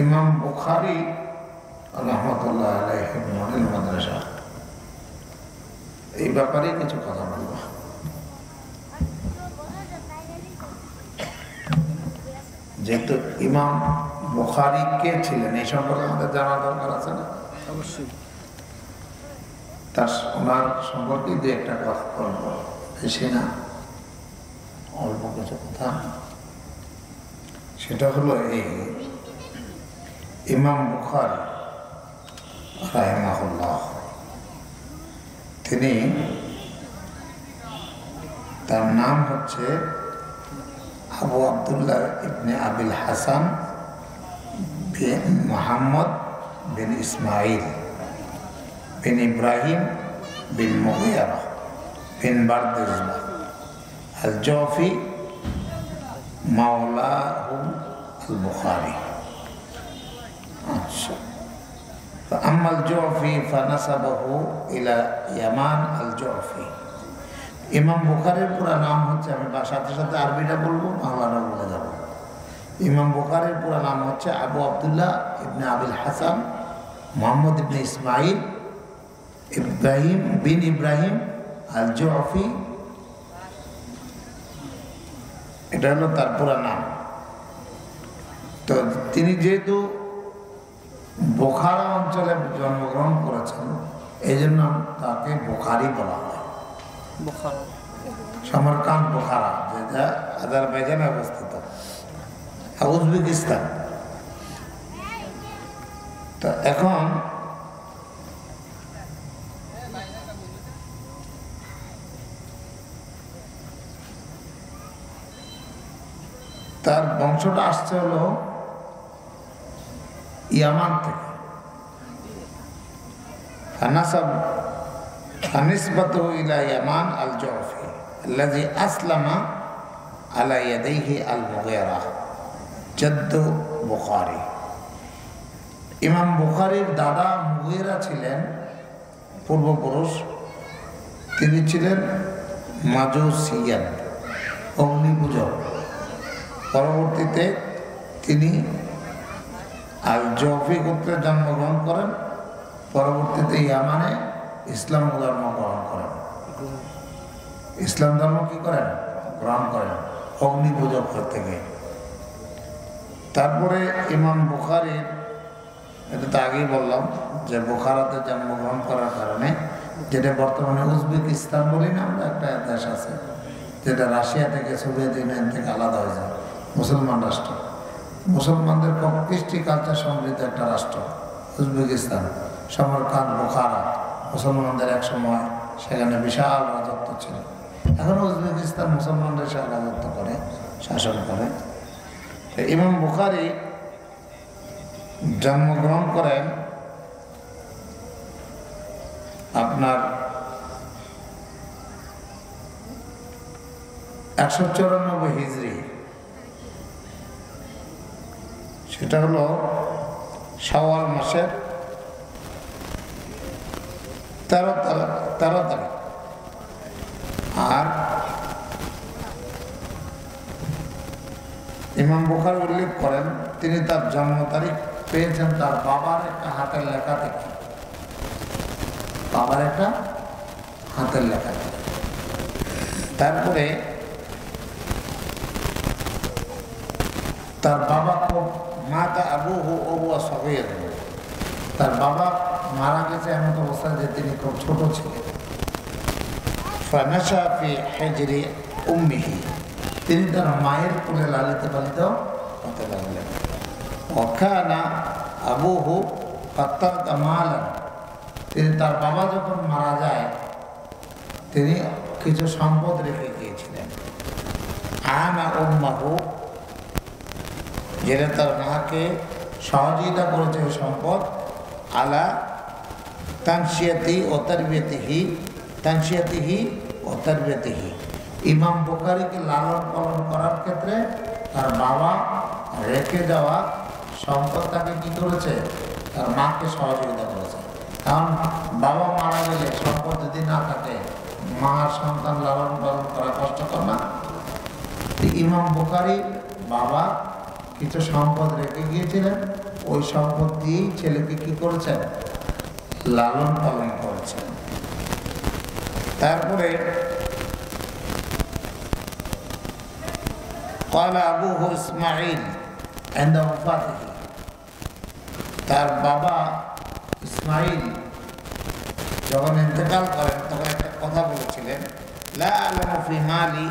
ইমাম বুখারী রাহমাতুল্লাহ আলাইহি মডেল মাদ্রাসা, এই ব্যাপারে কিছু কথা বলবো। যেহেতু ইমাম বুখারী কে ছিলেন এই সম্পর্কে আমাদের জানা দরকার আছে না? অবশ্যই। তার ওনার সম্পর্কে যে একটা কথা বলবো, বেশি না, অল্প কিছু কথা। সেটা হলো এই ইমাম বুখারী রাহিমাহুল্লাহ, তিনি, তার নাম হচ্ছে আবু আবদুল্লাহ ইবনে আবিল হাসান বিন মুহাম্মদ বিন ইসমাইল বিন ইব্রাহিম বিন মুগিরা বিন বারদিজবাহ আল জৌফি মাওলাহু আল বুখারী। আচ্ছা, فأما الجعفي فنسبه إلى يمان الجعفي। ইমাম বুখারীর পুরা নাম হচ্ছে, আমি সাথে সাথে আরবিটা বলবো, বাংলাটা বলে যাব। ইমাম বুখারীর পুরা নাম হচ্ছে আবু আবদুল্লাহ ইবনে আবিল হাসান মুহাম্মদ ইবনে ইসমাইল ইব্রাহিম বিন ইব্রাহিম আল জৌফি, এটা হলো তার পুরা নাম। তো তিনি যেহেতু বোখারা অঞ্চলে জন্মগ্রহণ করেছেন, এই জন্য তাকে বুখারী বলা হয়। সমরকান্দ বুখারা, যেটা আজারবাইজানে অবস্থিত, উজবেকিস্তান। তো এখন তার বংশটা আসছে হলো ইয়ামান থেকে। فنسبته إلى يمان الجعفي الذي أسلم على يديه المغيرة جد বুখারী। ইমাম বুখারীর দাদা মুগীরা ছিলেন পূর্বপুরুষ, তিনি ছিলেন মাজুসিয়ান, অগ্নিপূজক। পরবর্তীতে তিনি আল জৌফি গোত্রে জন্মগ্রহণ করেন, পরবর্তীতে ইয়ামানে ইসলাম ধর্ম গ্রহণ করেন। ইসলাম ধর্ম কি করেন? গ্রহণ করেন, অগ্নিপূজক থেকে। তারপরে ইমাম বুখারীর, এটা তো আগেই বললাম যে বুখারাতে জন্মগ্রহণ করার কারণে, যেটা বর্তমানে উজবেকিস্তান বলি না আমরা, একটা দেশ আছে যেটা রাশিয়া থেকে, সোভিয়েত ইউনিয়ন থেকে আলাদা হয়ে যায়, মুসলমান রাষ্ট্র, মুসলমানদের কৃষ্টি কালচার সমৃদ্ধ একটা রাষ্ট্র উজবেকিস্তান। সমরকান্দ বুখারা, মুসলমানদের এক সময় সেখানে বিশাল রাজত্ব ছিল। এখন উজবেকিস্তান মুসলমানদের সাথে রাজত্ব করে, শাসন করে। ইমাম বুখারী জন্মগ্রহণ করেন আপনার 194 হিজরি, সেটা হলো শাওয়াল মাসের 13 তারিখ। আর ইমাম বুখারী উল্লেখ করেন তিনি তার জন্ম তারিখ পেয়েছেন তার বাবার একটা হাতের লেখা থেকে। বাবার একটা হাতের লেখা থেকে। তারপরে তার বাবা খুব মাতা আবুহু ওয়া সগীর, তার বাবা মারা গেছে এমন অবস্থায় যে তিনি খুব ছোট ছিলেন। ফানাশা ফি হিজরি উম্মিহি, তিনি তার মায়ের কোলে লালিত পালিত হতে লাগলেন। ওয়াকানা আবুহু ফাত্তাকা মালান, তিনি, তার বাবা যখন মারা যায় তিনি কিছু সম্পদ রেখে গিয়েছিলেন। আনা উম্মাহু, যেটা তার মাকে সহযোগিতা করেছে ওই সম্পদ, আলা তানসিয়াতি ও তারবিয়াতিহি, ইমাম বুখারীকে লালন পালন করার ক্ষেত্রে তার বাবা রেখে যাওয়া সম্পদ তাকে কি করেছে? তার মাকে সহযোগিতা করেছে। কারণ বাবা মারা গেলে সম্পদ যদি না থাকে, মার সন্তান লালন পালন করা কষ্টকর না। ইমাম বুখারী বাবা কিছু সম্পদ রেখে গিয়েছিলেন, ওই সম্পদ দিয়েই ছেলেকে কি করেছেন, লালন পালন করেছেন। তারপরে قال أبوه إسماعيل عند وفاته, তার বাবা ইসমাইল যখন ইন্তেকাল করেন তখন একটা কথা বলেছিলেন, লা আলামু ফি মালি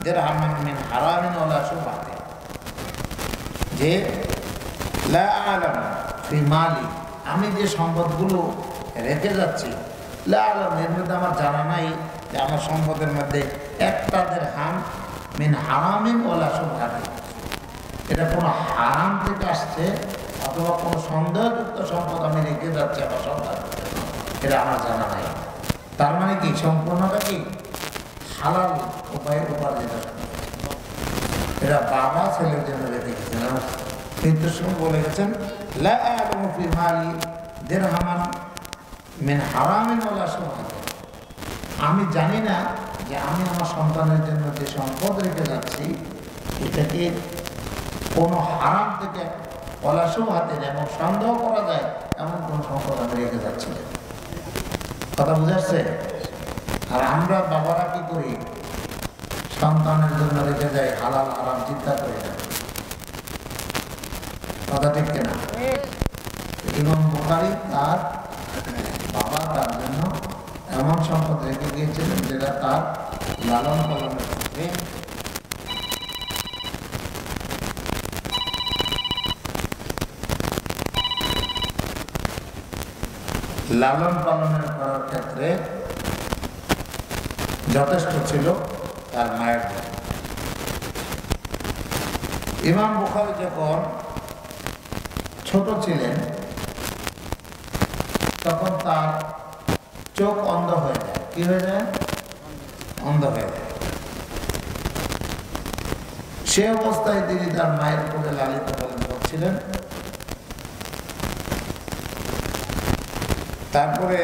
দিরহামান মিন হারামিন ওয়ালা শুবহাতে, যে লা আলামু ফি মালি, আমি যে সম্পদগুলো রেখে যাচ্ছি, লা আলামু, এর মধ্যে আমার জানা নাই যে আমার সম্পদের মধ্যে একটা দিরহাম মিন হারামিন ওয়ালা শুবহাতে, এটা কোনো হারাম থেকে আসছে অথবা কোনো সন্দেহযুক্ত সম্পদ আমি রেখে যাচ্ছি আমার সন্তান, এটা আমার জানা নাই। তার মানে কি সম্পূর্ণটা কি হালাল উপায়ে উপার্জিত, এটা বাবা ছেলের জন্য রেখে গেছেন। কিন্তু বলে গেছেন লা আ'লামু ফি মালি দিরহামান মিন হারামিন ওয়ালা শুবহাতে, আমি জানি না যে আমি আমার সন্তানের জন্য যে সম্পদ রেখে যাচ্ছি এটাকে কোনো হারাম থেকে ওয়ালা শুবহাতে, এবং সন্দেহ করা যায় এমন কোন সম্পদ আমি রেখে যাচ্ছি। কথা বুঝাচ্ছে? আর আমরা বাবারা কি করি, সন্তানের জন্য রেখে যাই হালাল হারাম চিন্তা করি না। কথা ঠিক কিনা? ইমাম বুখারী তার বাবা তার জন্য এমন সম্পদ রেখে গিয়েছিলেন যেটা তার লালন পালনের ক্ষেত্রে লালন পালনের করার ক্ষেত্রে যথেষ্ট ছিল তার মায়ের জন্য। ইমাম বুখারী যখন ছোট ছিলেন তখন তার চোখ অন্ধ হয়ে যায়। কি হয়ে যায়? অন্ধ হয়ে যায়। সে অবস্থায় তিনি তার মায়ের কোলে লালিত পালন করছিলেন। তারপরে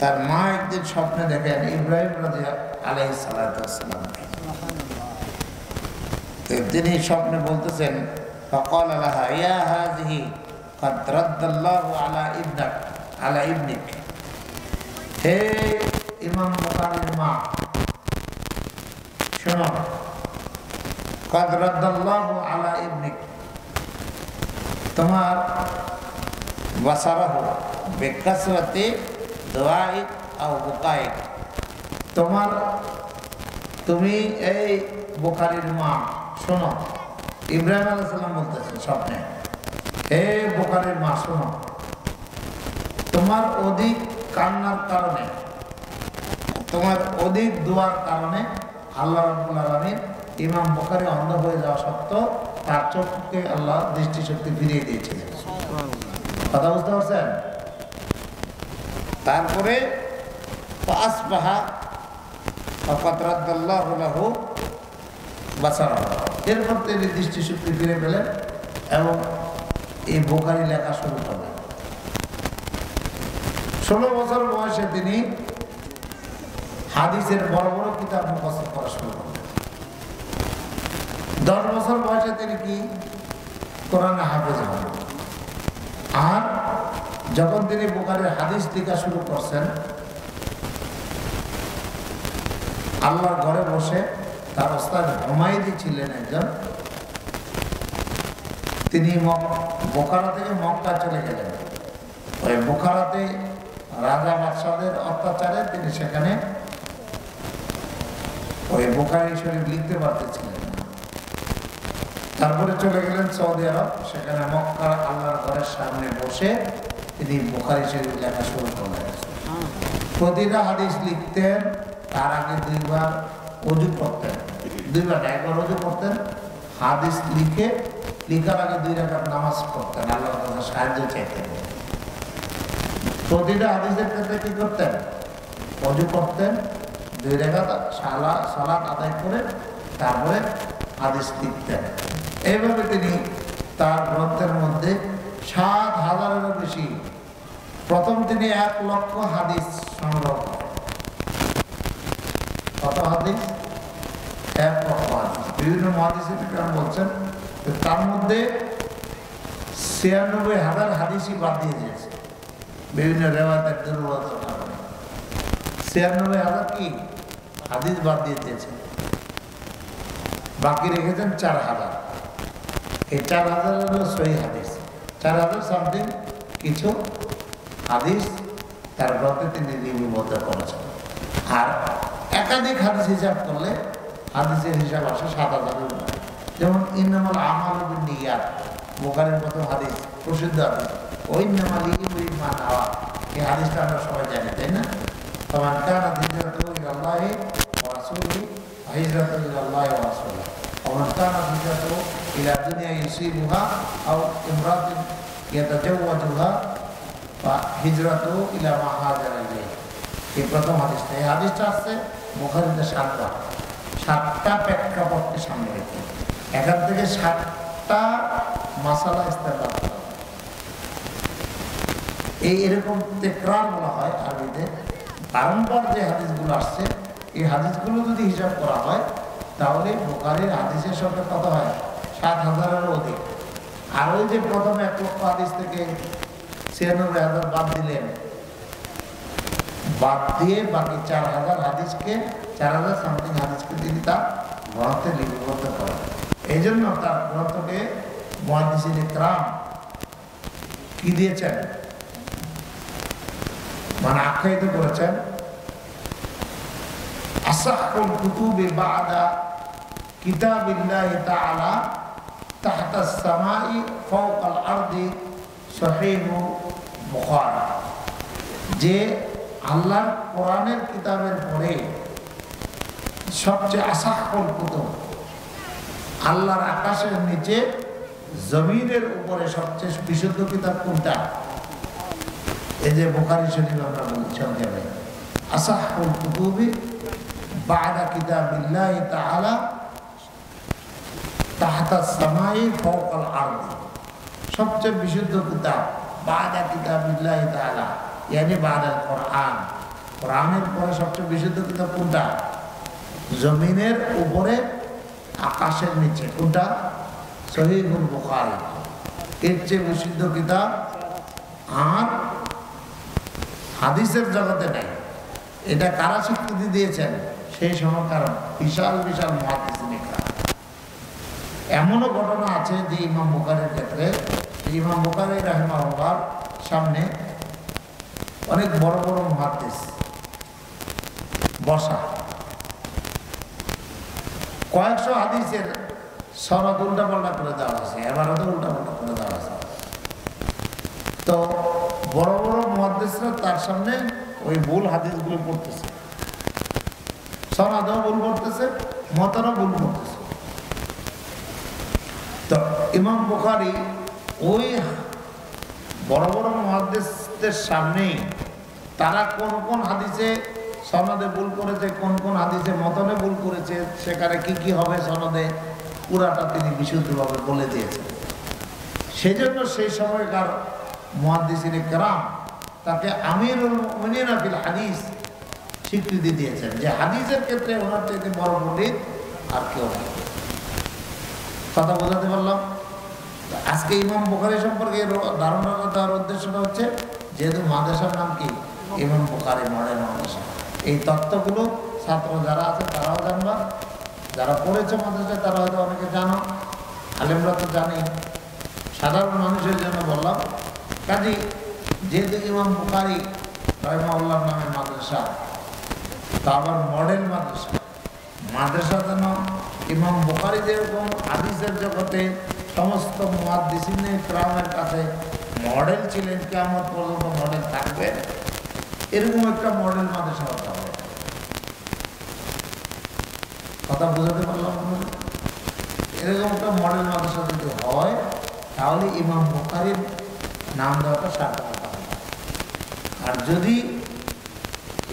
তার মা একদিন স্বপ্নে দেখেন ইব্রাহিম আলাইহিস সালাতু ওয়াস সালাম, তিনি স্বপ্নে বলতেছেন فقال لها يا هذه قد رد الله على ابنك, হে ইমাম বুখারীর মা শোনো, قد رد الله على ابنك, তোমার বাসারাহু বিকাসরাতি দুআইক আও বুকাইক, তুমি এই বুখারীর মা শোনো, ইব্রাহিম আলাইহিস সালাম বলতেছেন স্বপ্নে, হে বুখারীর মা শোনো, তোমার অধিক কান্নার কারণে, তোমার অধিক দোয়ার কারণে আল্লাহ রাব্বুল আলামিন ইমাম বুখারী অন্ধ হয়ে যাওয়া সত্ত্বেও তার চোখকে আল্লাহ দৃষ্টিশক্তি ফিরিয়ে দিয়েছিলেন। কথা বুঝতে পারছেন? তারপরে আসবাহা ফাকাদ রাদ্দাল্লাহু লাহু বাসারাহু, এরপর তিনি দৃষ্টিশক্তি ফিরে পেলেন এবং এই বুখারী লেখা শুরু করলেন। 16 বছর বয়সে তিনি হাদিসের বড় বড় কিতাব মুখস্থ করা শুরু করলেন। 10 বছর বয়সে তিনি কি কোরআনে হাফেজ হন। আর যখন তিনি বুখারীর হাদিস লেখা শুরু করছেন, আল্লাহর ঘরে বসে তার ওস্তাদ হুমায়দি ছিলেন একজন, তিনি বোখারা থেকে মক্কা চলে গেলেন। ওই বোখারাতে রাজা বাদশাহদের অত্যাচারে তিনি সেখানে ওই বুখারী শরীফ লিখতে পারতেছিলেন না। তারপরে চলে গেলেন সৌদি আরব, সেখানে মক্কার আল্লাহর ঘরের সামনে বসে তিনি বুখারী শরীফ লেখা শুরু করলেন। প্রতিটা হাদিস লিখতেন, তার আগে 2 বার ওযু করতেন, 2 বার, একবার ওযু করতেন, হাদিস লিখার আগে 2 রাকাত নামাজ পড়তেন, আল্লাহর কাছে সাহায্য চাইতেন। প্রতিটা হাদিসের ক্ষেত্রে কি করতেন? ওযু করতেন, 2 রাকাত সালাত আদায় করে তারপরে হাদিস লিখতেন। এইভাবে তিনি তার গ্রন্থের মধ্যে 7,000-এরও বেশি, প্রথম তিনি 1 লক্ষ হাদিস সংগ্রহ করেন। কত হাদিস? 1 লক্ষ হাদিস। বিভিন্ন মুহাদ্দিসিন বলছেন তার মধ্যে 96,000 হাদিসই বাদ দিয়ে দিয়েছে বিভিন্ন রেওয়ায়েতের দুর্বলতার কারণে। 96,000 কি হাদিস বাদ দিয়ে দিয়েছে, বাকি রেখেছেন 4,000। এই 4,000 হলো সহিহ হাদিস। 4,000 সামথিং কিছু হাদিস তার গ্রন্থে তিনি লিপিবদ্ধ করেছেন। আর একাধিক হাদিস হিসাব করলে হাদিসের হিসাব আসে 7,000-এর উপরে। যেমন ইন্নামাল আমালু বিন্নিয়াত, বুখারীর প্রথম হাদিস, প্রসিদ্ধ হাদিস। ওই ইন্নামাল ইমান হাওয়া, এই হাদিসটা আমরা সবাই জানি, তাই না? ফামান কানাত হিজরাতুহু ইলাল্লাহি ওয়া রাসূলিহি ফাহিজরাতুহু ইলাল্লাহি ওয়া রাসূলিহি ওয়া মান কানাত হিজরাতুহু ইলা দুনিয়া ইউসিবুহা আও ইমরাতিন ইয়াতাজাওয়াজুহা ফাহিজরাতুহু ইলা মা হাজারা ইলাইহি। এই প্রথম হাদিসটা, এই হাদিসটা আসছে বুখারীতে 7টা প্রেক্ষাপটকে সামনে রেখে এখান থেকে 7টা মাসালা ইস্তেমবাদ করা হয়। এরকম তেকরার বলা হয় আরবিতে। বারংবার যে হাদিসগুলো আসছে, এই হাদিসগুলো যদি হিসাব করা হয় তাহলে বুখারীর হাদিসের সংখ্যা কত হয়? 7,000-এরও অধিক। আর ওই যে প্রথম 1 লক্ষ হাদিস থেকে 96,000 বাদ দিলেন, বাদ দিয়ে বাকি 4,000 হাদিসকে, 4,000 সামথিং হাদিসকে তিনি তার গ্রন্থে লিপিবদ্ধ করেন। এই জন্য তার গ্রন্থকে মুহাদ্দিসিনে কেরাম কি দিয়েছেন, মানে আখ্যায়িত করেছেন আসাহুল কুতুবি বা'দা কিতাবিল্লাহি তাআলা তাহতা আস-সামাই ফাওকাল আরদি সহিহ বুখারী। যে আল্লাহর কোরআনের কিতাবের পরে সবচেয়ে আসাহুল কুতুব, আল্লাহর আকাশের নিচে জমিনের উপরে সবচেয়ে বিশুদ্ধ কিতাব কোনটা? এই যে বুখারী শরীফ আমরা বলি সংক্ষেপে, আসাহুল কুতুবি বা'দা কিতাবিল্লাহি তাআলা তাহতা আস-সামাই ফাওকাল আরদি। সবচেয়ে বিশুদ্ধ কিতাব বা'দা কিতাবিল্লাহি তাআলা, ইয়ানি বা'দাল কোরআন। কোরআনের পরে সবচেয়ে বিশুদ্ধ কিতাব কোনটা? জমিনের উপরে আকাশের নিচে কোনটা? সহিহুল বুখারী। এর চেয়ে বিশুদ্ধ কিতাব আর হাদিসের জগতে নেই। এটা কারা স্বীকৃতি দিয়েছেন? সেই সময়কার বিশাল বিশাল মুহাদ্দিসিনে কেরাম। এমনও ঘটনা আছে যে ইমাম বুখারীর ক্ষেত্রে, ইমাম বুখারী রাহিমাহুল্লাহর সামনে অনেক বড় বড় মুহাদ্দিস বসা, কয়েকশো হাদিসের সনদ উল্টাপাল্টা করে দেওয়া আছে, এবারও উল্টাপাল্টা করে দেওয়া আছে। তো বড় বড় মুহাদ্দিসরা তার সামনে ওই ভুল হাদিসগুলো পড়তেছে, সনদও ভুল করতেছে, মতনও ভুল করতেছে। তো ইমাম বুখারী ওই বড় বড় মুহাদ্দিসদের সামনেই তারা কোন কোন হাদিসে সনদে ভুল করেছে, কোন কোন হাদিসে মতনে ভুল করেছে, সেখানে কি কি হবে সনদে, পুরাটা তিনি বিশুদ্ধভাবে বলে দিয়েছেন। সেজন্য সেই সময়কার মুহাদ্দিসিনে কেরাম তাকে আমিরুল মুমিনিন ফিল হাদিস স্বীকৃতি দিয়েছেন, যে হাদিসের ক্ষেত্রে ওনার চাইতে বড় পণ্ডিত আর কেউ নেই। কথা বোঝাতে পারলাম? আজকে ইমাম বুখারী সম্পর্কে ধারণা দেওয়ার উদ্দেশ্যটা হচ্ছে, যেহেতু মাদ্রাসার নাম কি ইমাম বুখারী মডেল মাদ্রাসা, এই তত্ত্বগুলো ছাত্র যারা আছে তারাও জানবা, যারা পড়েছে মাদ্রাসায় তারা হয়তো অনেকে জানো, আলেমরা তো জানি, সাধারণ মানুষের জন্য বললাম। কাজী যেহেতু ইমাম বুখারী রাহিমাহুল্লাহর নামে মাদ্রাসা, তা আবার মডেল মাদ্রাসা, মাদ্রাসা যেন ইমাম বুখারী যেরকম হাদিসের জগতে সমস্ত মুহাদ্দিসিনে কেরামের কাছে মডেল ছিলেন, কিয়ামত পর্যন্ত মডেল থাকবে, এরকম একটা মডেল মাদ্রাসা হতে হবে। কথা বোঝাতে পারলাম? এরকম একটা মডেল মাদ্রাসা যদি হয় তাহলে ইমাম বুখারীর নাম দেওয়াটা সার্থকতা হবে। আর যদি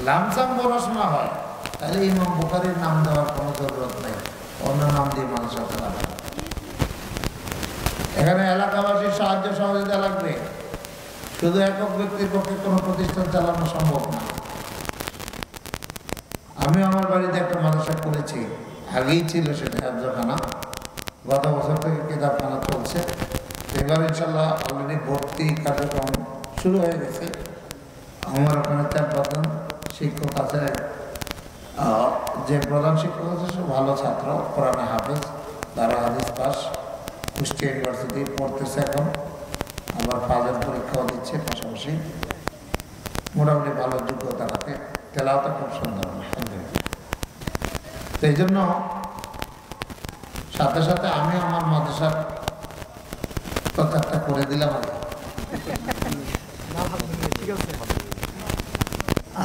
লামসাম পড়াশোনা হয় তাহলে ইমাম বুখারীর নাম দেওয়ার কোনো জরুরত নেই, অন্য নাম দিয়ে মাদ্রাসা চালাবে। এখানে এলাকাবাসীর সাহায্য সহযোগিতা লাগবে, শুধু একক ব্যক্তির পক্ষে কোনো প্রতিষ্ঠান চালানো সম্ভব না। আমি আমার বাড়িতে একটা মাদ্রাসা করেছি, আগেই ছিল সেটা হেফজখানা, গত বছর থেকে কিতাবখানা চলছে। এবার ইনশাল্লাহ অলরেডি ভর্তি কার্যক্রম শুরু হয়ে গেছে। আমার ওখানে 4-5 জন শিক্ষক আছে, যে প্রধান শিক্ষক আছে সে ভালো ছাত্র, কোরআনে হাফেজ, দারুল হাদিস পাস, কুষ্টিয়া ইউনিভার্সিটি পড়তেছে এখন, আবার ফাজল পরীক্ষাও দিচ্ছে পাশাপাশি, মোটামুটি ভালো যোগ্যতা রাখে, তেলাওয়াতটা খুব সুন্দর। আলহামদুলিল্লাহ। তো এই জন্য সাথে সাথে আমি আমার মাদ্রাসার প্রচারটা করে দিলাম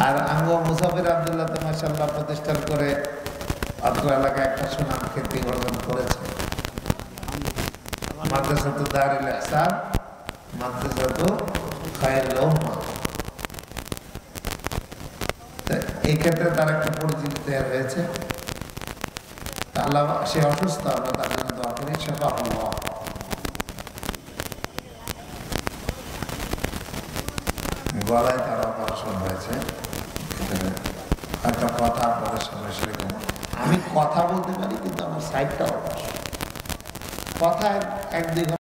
আর আঙ্গো মুসাফির আব্দুল্লাহ তো মাশাআল্লাহ প্রতিষ্ঠান করে অত্র এলাকায় একটা সুনাম খ্যাতি অর্জন করেছে। মাদ্রাসাতু দারুল ইহসান, মাদ্রাসাতু খায়রুল উম্মাহ। এই ক্ষেত্রে তার একটা পরিচিতি তৈরি হয়েছে। আল্লাহ, সে অসুস্থ, আমরা তার জন্য দোয়া করি, সেবা আল্লাহ। গলায় তার অপারেশন হয়েছে, একটা কথা আপনাদের সামনে সেরকম আমি কথা বলতে পারি, কিন্তু আমার সাইডটা অপারেশন, কথা 1-2